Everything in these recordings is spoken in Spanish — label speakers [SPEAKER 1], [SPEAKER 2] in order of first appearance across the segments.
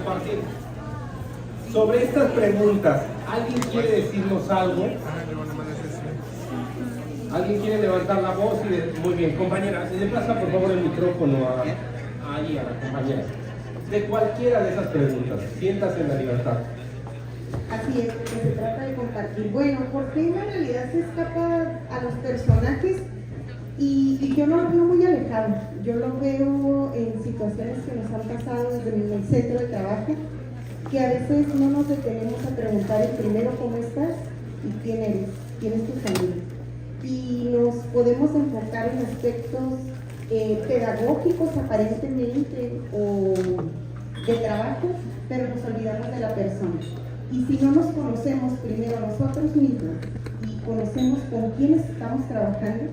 [SPEAKER 1] compartir. Sobre estas preguntas, ¿alguien quiere decirnos algo? ¿Alguien quiere levantar la voz? Muy bien, compañera, le pasa por favor el micrófono a la compañera. De cualquiera de esas preguntas, siéntase en la libertad.
[SPEAKER 2] Así es, que se trata de compartir. Bueno, ¿por qué en la realidad se escapa a los personajes? Y yo no lo veo muy alejado. Yo lo veo en situaciones que nos han pasado desde el centro de trabajo, que a veces no nos detenemos a preguntar el primero cómo estás y quién eres, quién es tu familia. Y nos podemos enfocar en aspectos pedagógicos aparentemente o de trabajo, pero nos olvidamos de la persona. Y si no nos conocemos primero nosotros mismos y conocemos con quiénes estamos trabajando,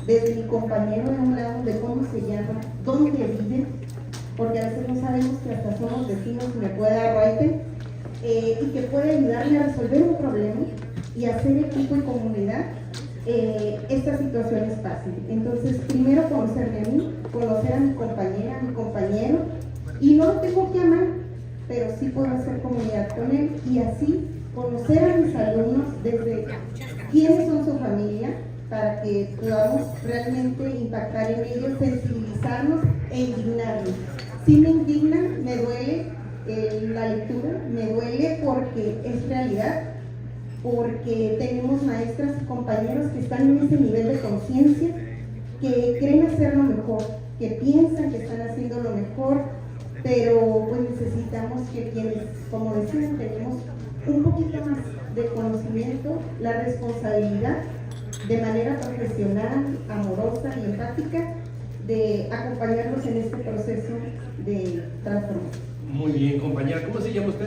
[SPEAKER 2] desde mi compañero de un lado, de cómo se llama, dónde vive, porque a veces no sabemos que hasta somos vecinos y me puede dar raite, y que puede ayudarme a resolver un problema y hacer equipo y comunidad, esta situación es fácil. Entonces, primero conocerme a mí, conocer a mi compañera, a mi compañero, y no lo tengo que amar, pero sí puedo hacer comunidad con él y así conocer a mis alumnos desde quiénes son su familia, para que podamos realmente impactar en ellos, sensibilizarnos e indignarnos. Sí me indigna, me duele la lectura, me duele porque es realidad, porque tenemos maestras y compañeros que están en ese nivel de conciencia, que creen hacerlo mejor, que piensan que están haciendo lo mejor, pero pues necesitamos que quienes, como decían, tenemos un poquito más de conocimiento, la responsabilidad de manera profesional, amorosa y empática de acompañarnos en este proceso de transformación.
[SPEAKER 1] Muy bien, compañera. ¿Cómo se llama usted?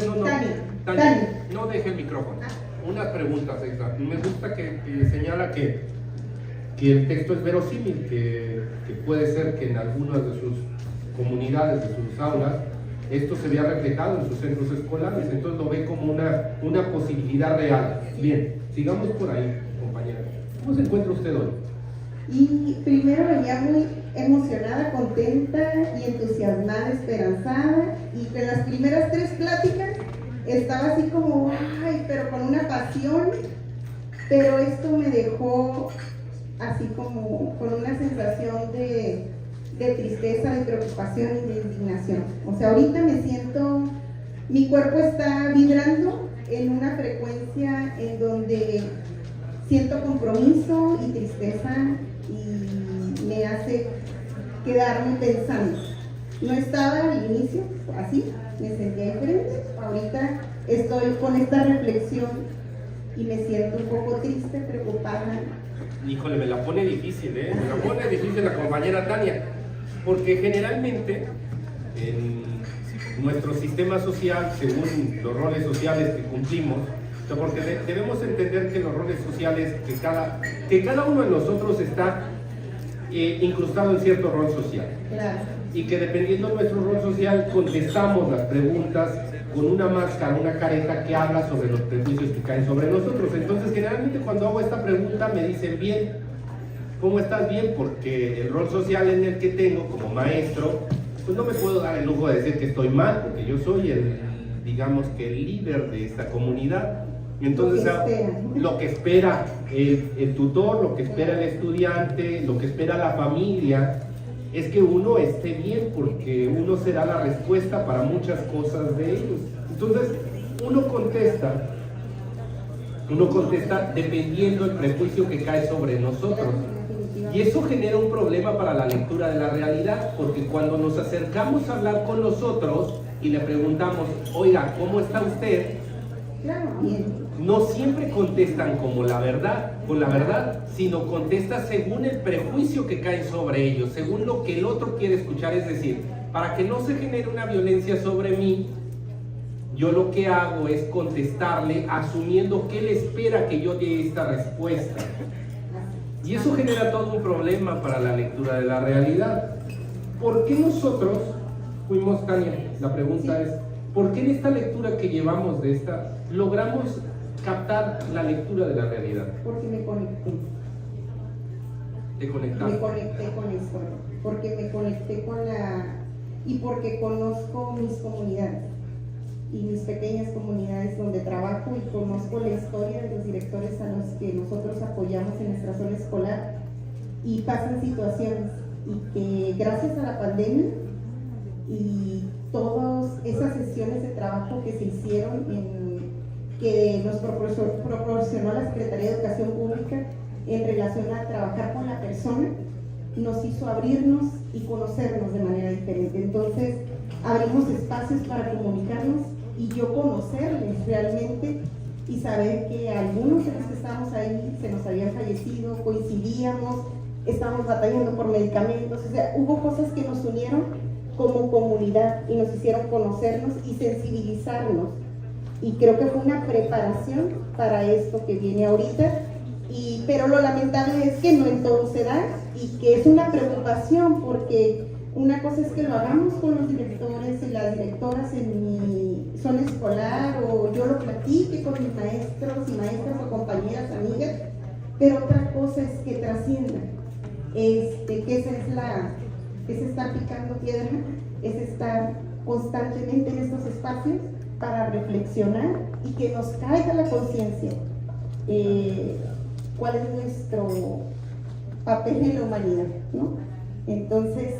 [SPEAKER 2] Tania.
[SPEAKER 1] No deje el micrófono. Una pregunta, César. Me gusta que señala que el texto es verosímil, que puede ser que en algunas de sus comunidades, de sus aulas, esto se vea reflejado en sus centros escolares, entonces lo ve como una posibilidad real. Bien, sigamos por ahí, compañera. ¿Cómo se encuentra usted hoy?
[SPEAKER 2] Y primero venía muy emocionada, contenta y entusiasmada, esperanzada, y en las primeras 3 pláticas estaba así como, ay, pero con una pasión, pero esto me dejó así como con una sensación de tristeza, de preocupación y de indignación. O sea, ahorita me siento, mi cuerpo está vibrando en una frecuencia en donde siento compromiso y tristeza y me hace quedarme pensando. No estaba al inicio así, me sentía diferente. Ahorita estoy con esta reflexión y me siento un poco triste, preocupada.
[SPEAKER 1] Híjole, me la pone difícil, ¿eh? Me la pone difícil la compañera Tania, porque generalmente en nuestro sistema social, según los roles sociales que cumplimos, porque debemos entender que los roles sociales, que cada uno de nosotros está incrustado en cierto rol social.
[SPEAKER 2] Claro.
[SPEAKER 1] Y que dependiendo de nuestro rol social contestamos las preguntas con una máscara, una careta que habla sobre los prejuicios que caen sobre nosotros. Entonces, generalmente cuando hago esta pregunta me dicen, bien, ¿cómo estás? Bien, porque el rol social en el que tengo como maestro, pues no me puedo dar el lujo de decir que estoy mal, porque yo soy digamos que el líder de esta comunidad. Entonces, lo que espera el tutor, lo que espera el estudiante, lo que espera la familia, es que uno esté bien, porque uno será la respuesta para muchas cosas de ellos. Entonces, uno contesta dependiendo del prejuicio que cae sobre nosotros. Y eso genera un problema para la lectura de la realidad, porque cuando nos acercamos a hablar con los otros y le preguntamos, oiga, ¿cómo está usted? No siempre contestan con la verdad, sino contesta según el prejuicio que cae sobre ellos, según lo que el otro quiere escuchar. Es decir, para que no se genere una violencia sobre mí, yo lo que hago es contestarle asumiendo que él espera que yo dé esta respuesta. Y eso genera todo un problema para la lectura de la realidad. ¿Por qué nosotros fuimos, Tania? La pregunta es, ¿por qué en esta lectura que llevamos de esta logramos captar la lectura de la realidad?
[SPEAKER 2] Porque me conecté.
[SPEAKER 1] ¿Te conectaste?
[SPEAKER 2] Me conecté con esto, porque me conecté con y porque conozco mis comunidades. y mis pequeñas comunidades donde trabajo y conozco la historia de los directores a los que nosotros apoyamos en nuestra zona escolar y pasan situaciones y que gracias a la pandemia y todas esas sesiones de trabajo que se hicieron que nos proporcionó la Secretaría de Educación Pública en relación a trabajar con la persona, nos hizo abrirnos y conocernos de manera diferente. Entonces abrimos espacios para comunicarnos y yo conocerles realmente y saber que algunos de los que estábamos ahí se nos habían fallecido, coincidíamos, estábamos batallando por medicamentos, o sea, hubo cosas que nos unieron como comunidad y nos hicieron conocernos y sensibilizarnos, y creo que fue una preparación para esto que viene ahorita, pero lo lamentable es que no en todo se da y que es una preocupación, porque una cosa es que lo hagamos con los directores y las directoras en mi zona escolar, o yo lo platique con mis maestros y maestras o compañeras, amigas, pero otra cosa es que trascienda, que es estar picando piedra, es estar constantemente en estos espacios para reflexionar y que nos caiga la conciencia cuál es nuestro papel en la humanidad, ¿no? Entonces,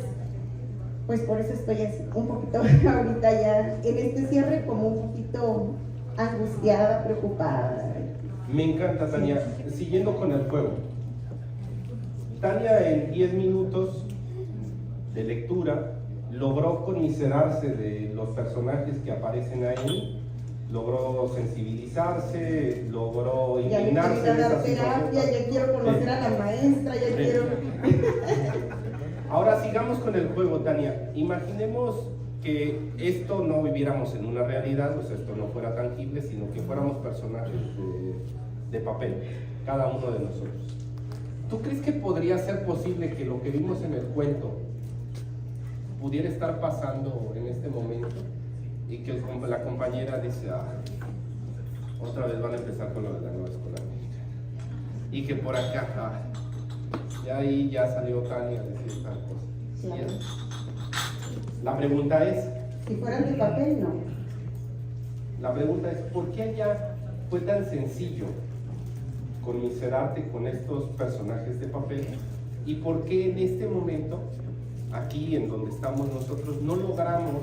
[SPEAKER 2] pues por eso estoy así, un poquito ahorita ya en este cierre como un poquito angustiada, preocupada.
[SPEAKER 1] Me encanta, Tania. Sí. Siguiendo con el juego. Tania en 10 minutos de lectura logró conmiserarse de los personajes que aparecen ahí, logró sensibilizarse, logró indignarse.
[SPEAKER 2] Ya quiero dar terapia, ya quiero conocer a la maestra, ya quiero...
[SPEAKER 1] Ahora sigamos con el juego, Tania. Imaginemos que esto no viviéramos en una realidad, o sea, esto no fuera tangible, sino que fuéramos personajes de papel, cada uno de nosotros. ¿Tú crees que podría ser posible que lo que vimos en el cuento pudiera estar pasando en este momento? Y que la compañera dice, otra vez van a empezar con lo de la nueva escuela mexicana. Y que por acá, ya ahí ya salió Tania a decir tal cosa.
[SPEAKER 2] Claro.
[SPEAKER 1] La pregunta es...
[SPEAKER 2] Si fueran de papel, no.
[SPEAKER 1] La pregunta es, ¿por qué allá fue tan sencillo conmiserarte con estos personajes de papel? ¿Y por qué en este momento, aquí en donde estamos nosotros, no logramos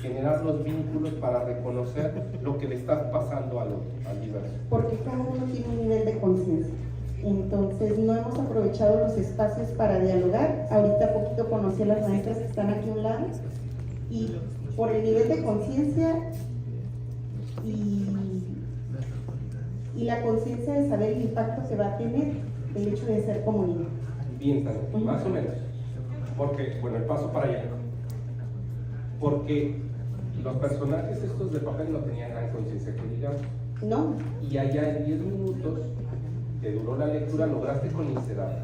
[SPEAKER 1] generar los vínculos para reconocer lo que le está pasando al diverso?
[SPEAKER 2] Porque cada uno tiene un nivel de conciencia. Entonces no hemos aprovechado los espacios para dialogar. Ahorita poquito conocí a las maestras que están aquí a un lado y por el nivel de conciencia y la conciencia de saber el impacto que va a tener el hecho de ser comunidad.
[SPEAKER 1] Bien, más o menos. Porque, bueno, el paso para allá. Porque los personajes estos de papel no tenían gran conciencia que digamos.
[SPEAKER 2] No.
[SPEAKER 1] Y allá en 10 minutos que duró la lectura lograste conmiserar.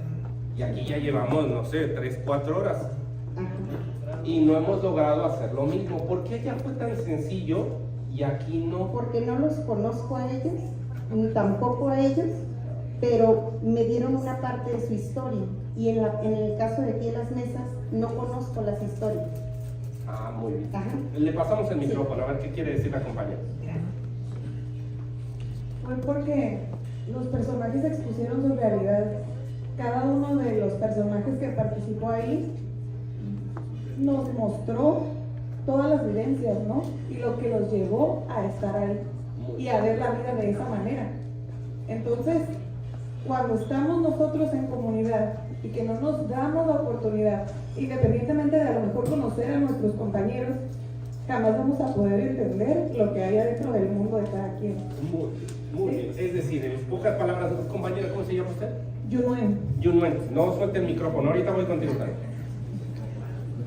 [SPEAKER 1] Y aquí ya llevamos, no sé, 3, 4 horas.
[SPEAKER 2] Ajá.
[SPEAKER 1] Y no hemos logrado hacer lo mismo. ¿Por qué allá fue tan sencillo y aquí no?
[SPEAKER 2] Porque no los conozco a ellos, ni tampoco a ellos, pero me dieron una parte de su historia. Y en el caso de aquí en las mesas, no conozco las historias.
[SPEAKER 1] Muy bien.
[SPEAKER 2] Ajá.
[SPEAKER 1] Le pasamos el micrófono, a ver qué quiere decir la compañera.
[SPEAKER 3] Fue porque los personajes expusieron su realidad. Cada uno de los personajes que participó ahí nos mostró todas las vivencias, ¿no? Y lo que los llevó a estar ahí y a ver la vida de esa manera. Entonces, cuando estamos nosotros en comunidad y que no nos damos la oportunidad, independientemente de a lo mejor conocer a nuestros compañeros, jamás vamos a poder entender lo que hay adentro del mundo de cada quien.
[SPEAKER 1] Muy bien. Es decir, en pocas palabras, compañera, ¿cómo se llama usted?
[SPEAKER 3] Yunuen.
[SPEAKER 1] Yunuen, no suelte el micrófono, ahorita voy contigo también.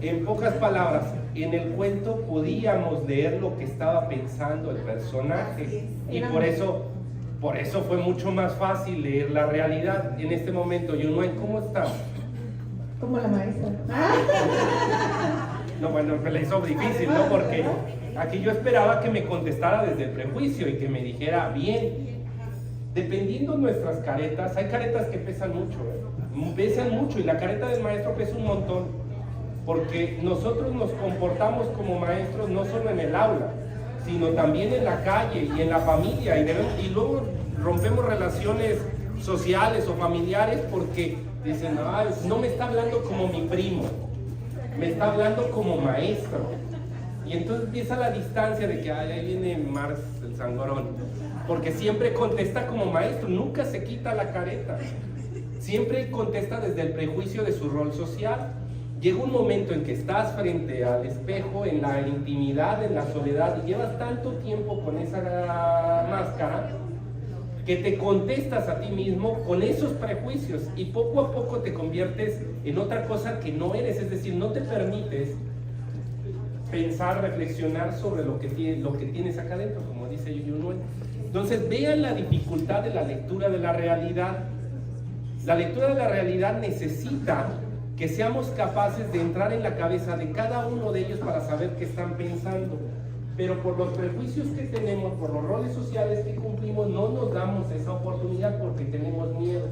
[SPEAKER 1] En pocas palabras, en el cuento podíamos leer lo que estaba pensando el personaje y por eso fue mucho más fácil leer la realidad. En este momento, Yunuen, ¿cómo estás?
[SPEAKER 2] Como la maestra.
[SPEAKER 1] No, bueno, me la hizo difícil, ¿no? Porque aquí yo esperaba que me contestara desde el prejuicio y que me dijera bien. Dependiendo de nuestras caretas, hay caretas que pesan mucho, pesan mucho, y la careta del maestro pesa un montón, porque nosotros nos comportamos como maestros no solo en el aula, sino también en la calle y en la familia, y luego rompemos relaciones sociales o familiares porque dicen, no me está hablando como mi primo, me está hablando como maestro. Y entonces empieza la distancia de que ahí viene Marx, el sangrón, porque siempre contesta como maestro, nunca se quita la careta, siempre contesta desde el prejuicio de su rol social. Llega un momento en que estás frente al espejo, en la intimidad, en la soledad, y llevas tanto tiempo con esa máscara que te contestas a ti mismo con esos prejuicios y poco a poco te conviertes en otra cosa que no eres, es decir, no te permites pensar, reflexionar sobre lo que tienes acá adentro, como dice Yunuel. Entonces vean la dificultad de la lectura de la realidad. La lectura de la realidad necesita que seamos capaces de entrar en la cabeza de cada uno de ellos para saber qué están pensando. Pero por los prejuicios que tenemos, por los roles sociales que cumplimos, no nos damos esa oportunidad porque tenemos miedo.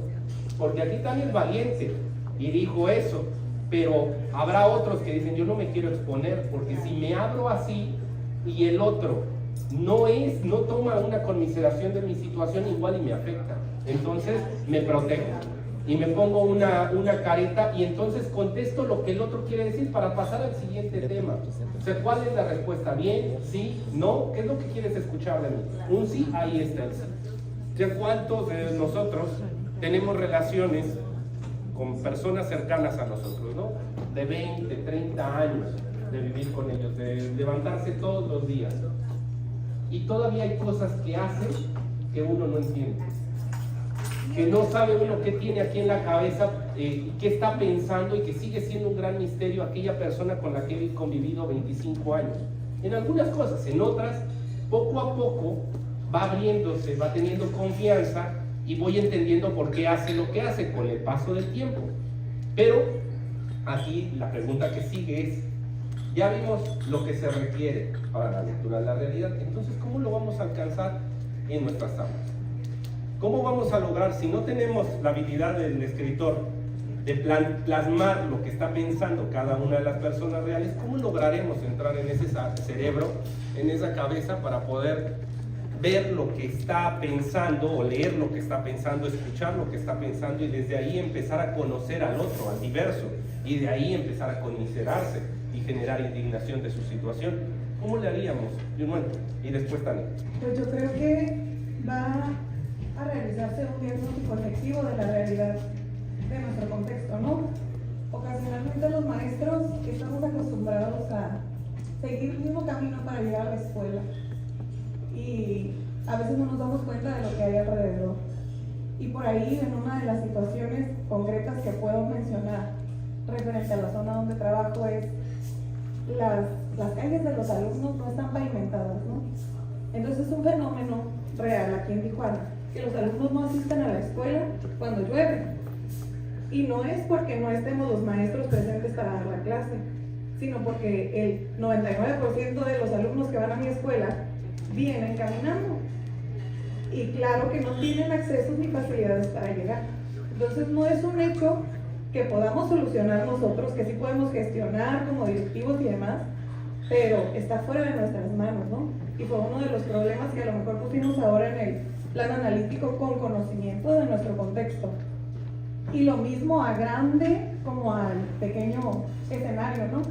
[SPEAKER 1] Porque aquí está el valiente y dijo eso, pero habrá otros que dicen, yo no me quiero exponer, porque si me abro así y el otro no toma una conmiseración de mi situación, igual y me afecta. Entonces me protejo y me pongo una careta y entonces contesto lo que el otro quiere decir para pasar al siguiente tema. O sea, ¿cuál es la respuesta? ¿Bien? ¿Sí? ¿No? ¿Qué es lo que quieres escuchar de mí? Un sí, ahí está el sí. O sea, ¿cuántos de nosotros tenemos relaciones con personas cercanas a nosotros, ¿no? De 20, 30 años de vivir con ellos, de levantarse todos los días. Y todavía hay cosas que hacen que uno no entiende. Que no sabe uno qué tiene aquí en la cabeza, qué está pensando, y que sigue siendo un gran misterio aquella persona con la que he convivido 25 años. En algunas cosas, en otras, poco a poco va abriéndose, va teniendo confianza y voy entendiendo por qué hace lo que hace con el paso del tiempo. Pero aquí la pregunta que sigue es, ya vimos lo que se requiere para la lectura de la realidad, entonces ¿cómo lo vamos a alcanzar en nuestras aulas? ¿Cómo vamos a lograr, si no tenemos la habilidad del escritor de plasmar lo que está pensando cada una de las personas reales, cómo lograremos entrar en ese cerebro, en esa cabeza, para poder ver lo que está pensando, o leer lo que está pensando, escuchar lo que está pensando, y desde ahí empezar a conocer al otro, al diverso, y de ahí empezar a conmiserarse y generar indignación de su situación? ¿Cómo le haríamos? Y después también.
[SPEAKER 3] Pues yo creo que va a realizarse un diagnóstico efectivo de la realidad de nuestro contexto, ¿no? Ocasionalmente los maestros estamos acostumbrados a seguir el mismo camino para llegar a la escuela y a veces no nos damos cuenta de lo que hay alrededor. Y por ahí, en una de las situaciones concretas que puedo mencionar referente a la zona donde trabajo, es las calles de los alumnos no están pavimentadas, ¿no? Entonces es un fenómeno real aquí en Tijuana, que los alumnos no asisten a la escuela cuando llueve. Y no es porque no estemos los maestros presentes para dar la clase, sino porque el 99% de los alumnos que van a mi escuela vienen caminando. Y claro que no tienen accesos ni facilidades para llegar. Entonces no es un hecho que podamos solucionar nosotros, que sí podemos gestionar como directivos y demás, pero está fuera de nuestras manos, ¿no? Y fue uno de los problemas que a lo mejor pusimos ahora en el plan analítico, con conocimiento de nuestro contexto. Y lo mismo a grande como al pequeño escenario, ¿no?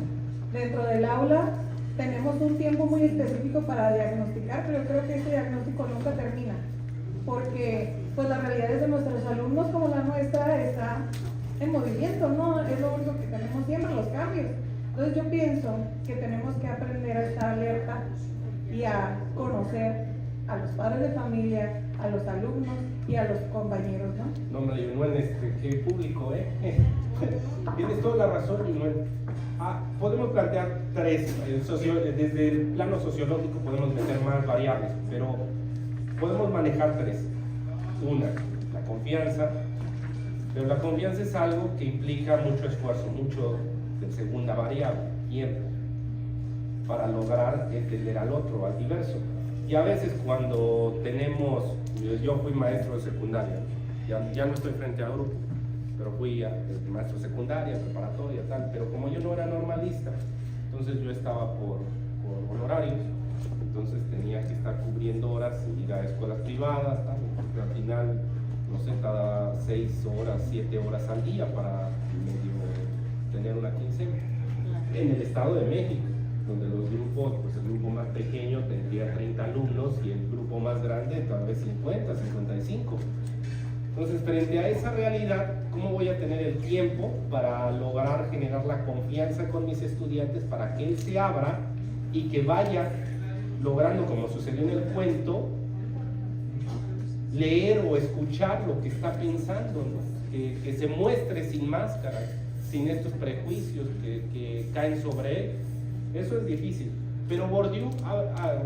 [SPEAKER 3] Dentro del aula tenemos un tiempo muy específico para diagnosticar, pero creo que ese diagnóstico nunca termina, porque pues las realidades de nuestros alumnos, como la nuestra, está en movimiento, ¿no? Es lo único que tenemos siempre, los cambios. Entonces yo pienso que tenemos que aprender a estar alerta y a conocer a los padres de familia, a los alumnos y a los compañeros, ¿no?
[SPEAKER 1] No, hombre, Yunuel, qué público, ¿eh? Tienes toda la razón, Yunuel. Podemos plantear tres, desde el plano sociológico podemos meter más variables, pero podemos manejar tres. Una, la confianza, pero la confianza es algo que implica mucho esfuerzo, mucho de segunda variable, tiempo, para lograr entender al otro, al diverso. Y a veces cuando yo fui maestro de secundaria, ya no estoy frente a grupo, pero fui maestro de secundaria, preparatoria, tal, pero como yo no era normalista, entonces yo estaba por honorarios, entonces tenía que estar cubriendo horas y ir a escuelas privadas, tal, porque al final, no sé, cada 6 horas, 7 horas al día para medio tener una quincena. En el Estado de México, donde los grupos, pues el grupo más pequeño tendría 30 alumnos y el grupo más grande tal vez 50, 55. Entonces, frente a esa realidad, ¿cómo voy a tener el tiempo para lograr generar la confianza con mis estudiantes para que él se abra y que vaya logrando, como sucedió en el cuento, leer o escuchar lo que está pensando, ¿no? Que se muestre sin máscara, sin estos prejuicios que caen sobre él? Eso es difícil. Pero Bourdieu,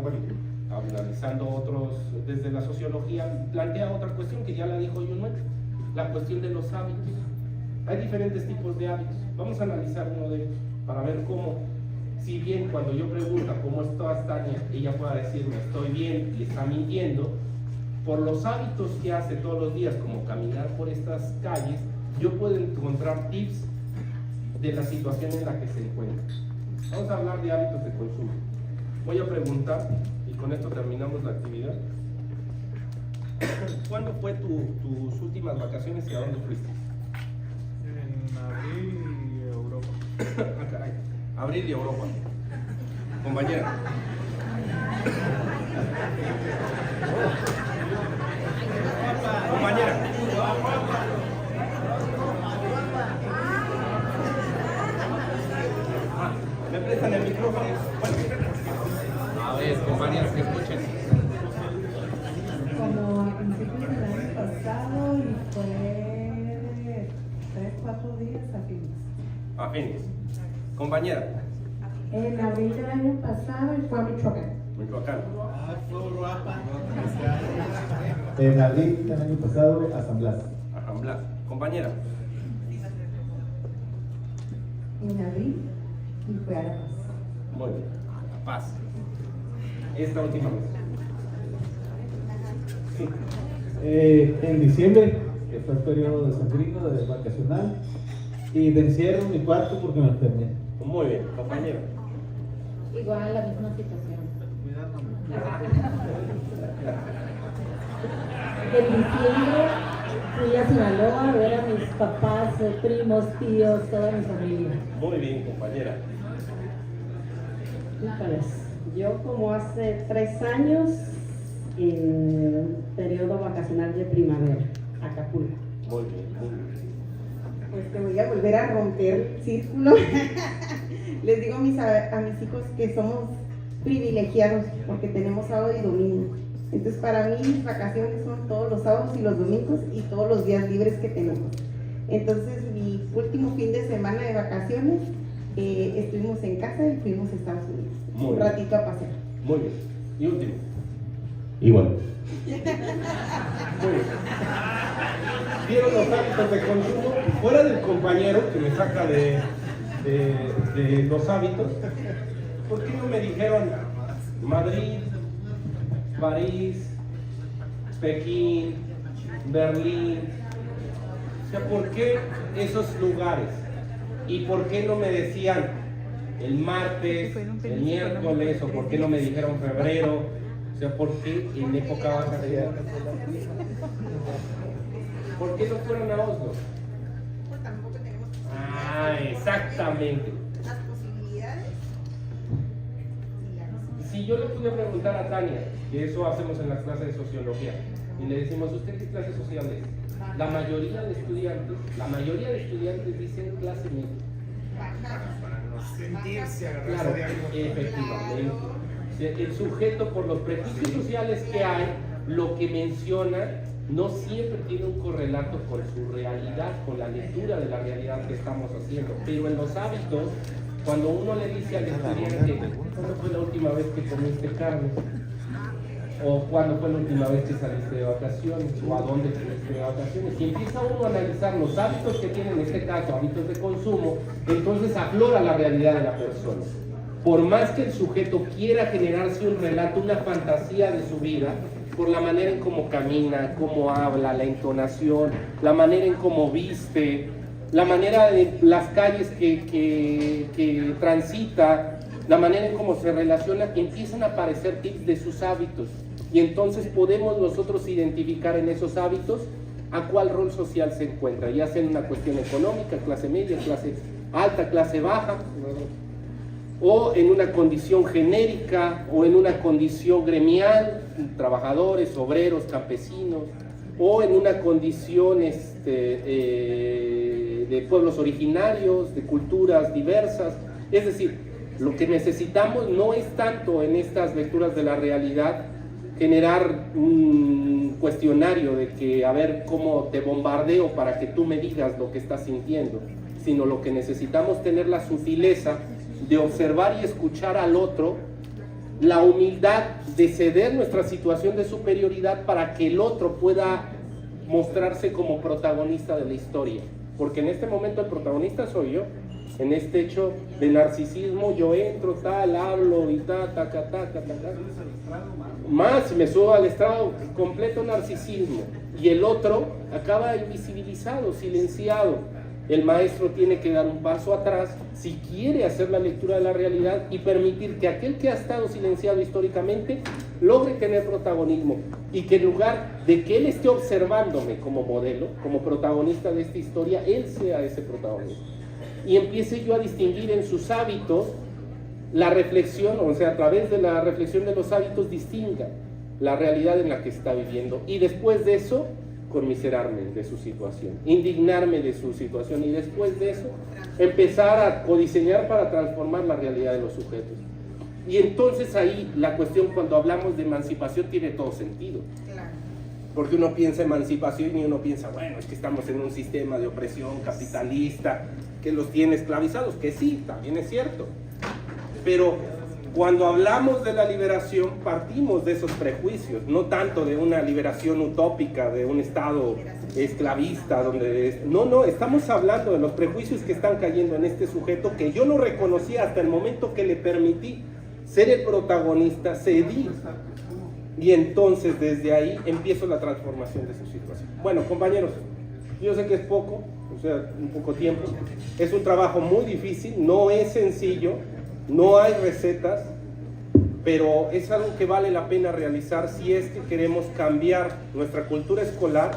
[SPEAKER 1] bueno, analizando otros desde la sociología, plantea otra cuestión que ya la dijo Junot, la cuestión de los hábitos. Hay diferentes tipos de hábitos. Vamos a analizar uno de ellos para ver cómo, si bien cuando yo pregunto cómo estás, Tania, ella pueda decirme estoy bien y está mintiendo, por los hábitos que hace todos los días, como caminar por estas calles, yo puedo encontrar tips de la situación en la que se encuentra. Vamos a hablar de hábitos de consumo. Voy a preguntar, y con esto terminamos la actividad. ¿Cuándo fue tus últimas vacaciones y a dónde fuiste?
[SPEAKER 4] En abril y Europa.
[SPEAKER 1] Ah, caray. Abril y Europa. Compañera. Compañera. ¿Me prestan el micrófono? Bueno. A ver, compañeras, que escuchen.
[SPEAKER 3] Como a principios del año pasado y fue 3-4 días a fines.
[SPEAKER 1] A fines. Compañera.
[SPEAKER 2] En abril del año pasado y fue a Michoacán.
[SPEAKER 1] Michoacán.
[SPEAKER 5] En abril del año pasado a San Blas.
[SPEAKER 1] A San Blas. Compañera.
[SPEAKER 2] En abril y fue a La Paz.
[SPEAKER 1] Muy bien. A La Paz. Esta última vez. Sí.
[SPEAKER 5] En diciembre, que fue el periodo de sembrino, de vacacional, y de encierro en mi cuarto porque me enfermé.
[SPEAKER 1] Muy bien, compañero.
[SPEAKER 6] Igual la misma situación. En diciembre fui a Sinaloa a ver a mis papás, primos, tíos, toda mi familia.
[SPEAKER 1] Muy bien, compañera.
[SPEAKER 7] Híjoles, yo como hace 3 años, en periodo vacacional de primavera, Acapulco.
[SPEAKER 1] Muy bien, muy bien.
[SPEAKER 2] Pues te voy a volver a romper el círculo. Les digo a mis hijos que somos privilegiados porque tenemos sábado y domingo. Entonces para mí mis vacaciones son todos los sábados y los domingos y todos los días libres que tenemos. Entonces mi último fin de semana de vacaciones estuvimos en casa y fuimos a Estados Unidos.
[SPEAKER 1] Muy
[SPEAKER 2] Un
[SPEAKER 1] bien.
[SPEAKER 2] ratito a pasear.
[SPEAKER 1] Muy bien. Y último.
[SPEAKER 5] Igual.
[SPEAKER 1] Muy bien. ¿Vieron los hábitos de consumo? Fuera del compañero que me saca de los hábitos, ¿por qué no me dijeron Madrid, París, Pekín, Berlín? O sea, ¿por qué esos lugares? ¿Y por qué no me decían el martes, el miércoles, o por qué no me dijeron febrero? O sea, ¿por qué en época vacacional? ¿Por qué no fueron a Oslo?
[SPEAKER 2] Pues tampoco tenemos
[SPEAKER 1] Ah, exactamente.
[SPEAKER 2] las posibilidades.
[SPEAKER 1] Si yo le pude preguntar a Tania, que eso hacemos en las clases de sociología, y le decimos, ¿usted qué clase social es? La mayoría de estudiantes dicen clase media.
[SPEAKER 4] Sentirse, agarrarse
[SPEAKER 1] Claro,
[SPEAKER 4] de algo.
[SPEAKER 1] efectivamente. El sujeto, por los prejuicios sociales que hay, lo que menciona no siempre tiene un correlato con su realidad, con la lectura de la realidad que estamos haciendo. Pero en los hábitos, cuando uno le dice al estudiante, ¿cuándo fue la última vez que comiste carne? ¿O cuándo fue la última vez que saliste de vacaciones? ¿O a dónde saliste de vacaciones? Y empieza uno a analizar los hábitos que tiene, en este caso, hábitos de consumo, entonces aflora la realidad de la persona. Por más que el sujeto quiera generarse un relato, una fantasía de su vida, por la manera en cómo camina, cómo habla, la entonación, la manera en cómo viste, la manera de las calles que transita, la manera en cómo se relaciona, empiezan a aparecer tips de sus hábitos. Y entonces podemos nosotros identificar en esos hábitos a cuál rol social se encuentra, ya sea en una cuestión económica, clase media, clase alta, clase baja, o en una condición genérica, o en una condición gremial, trabajadores, obreros, campesinos, o en una condición de pueblos originarios, de culturas diversas. Es decir, lo que necesitamos no es tanto en estas lecturas de la realidad generar un cuestionario de que a ver cómo te bombardeo para que tú me digas lo que estás sintiendo, sino lo que necesitamos tener la sutileza de observar y escuchar al otro, la humildad de ceder nuestra situación de superioridad para que el otro pueda mostrarse como protagonista de la historia, porque en este momento el protagonista soy yo. En este hecho de narcisismo yo entro, tal, hablo y más me subo al estrado, completo narcisismo, y el otro acaba invisibilizado, silenciado. El maestro tiene que dar un paso atrás si quiere hacer la lectura de la realidad y permitir que aquel que ha estado silenciado históricamente logre tener protagonismo, y que en lugar de que él esté observándome como modelo, como protagonista de esta historia, él sea ese protagonista. Y empiece yo a distinguir en sus hábitos la reflexión, o sea, a través de la reflexión de los hábitos distinga la realidad en la que está viviendo, y después de eso conmiserarme de su situación, indignarme de su situación, y después de eso empezar a codiseñar para transformar la realidad de los sujetos. Y entonces ahí la cuestión, cuando hablamos de emancipación, tiene todo sentido. Porque uno piensa emancipación y uno piensa, bueno, es que estamos en un sistema de opresión capitalista que los tiene esclavizados, que sí, también es cierto. Pero cuando hablamos de la liberación, partimos de esos prejuicios, no tanto de una liberación utópica, de un estado esclavista, donde... No, estamos hablando de los prejuicios que están cayendo en este sujeto, que yo no reconocía hasta el momento que le permití ser el protagonista, cedí. Y entonces desde ahí empiezo la transformación de su situación. Bueno, compañeros, yo sé que es poco, o sea, un poco tiempo. Es un trabajo muy difícil, no es sencillo, no hay recetas, pero es algo que vale la pena realizar si es que queremos cambiar nuestra cultura escolar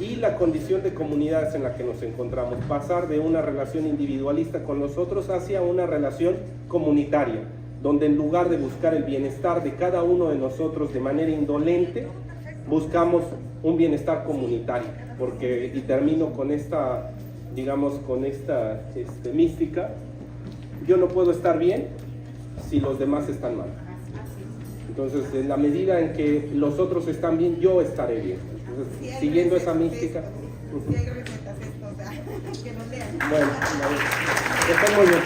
[SPEAKER 1] y la condición de comunidades en la que nos encontramos. Pasar de una relación individualista con los otros hacia una relación comunitaria, donde en lugar de buscar el bienestar de cada uno de nosotros de manera indolente, buscamos un bienestar comunitario. Porque, y termino con esta, digamos, con esta mística, yo no puedo estar bien si los demás están mal. Entonces, en la medida en que los otros están bien, yo estaré bien. Entonces, siguiendo esa mística.
[SPEAKER 2] Sí hay recetas esto, o sea, que no lean.
[SPEAKER 1] Bueno, que estén muy bien.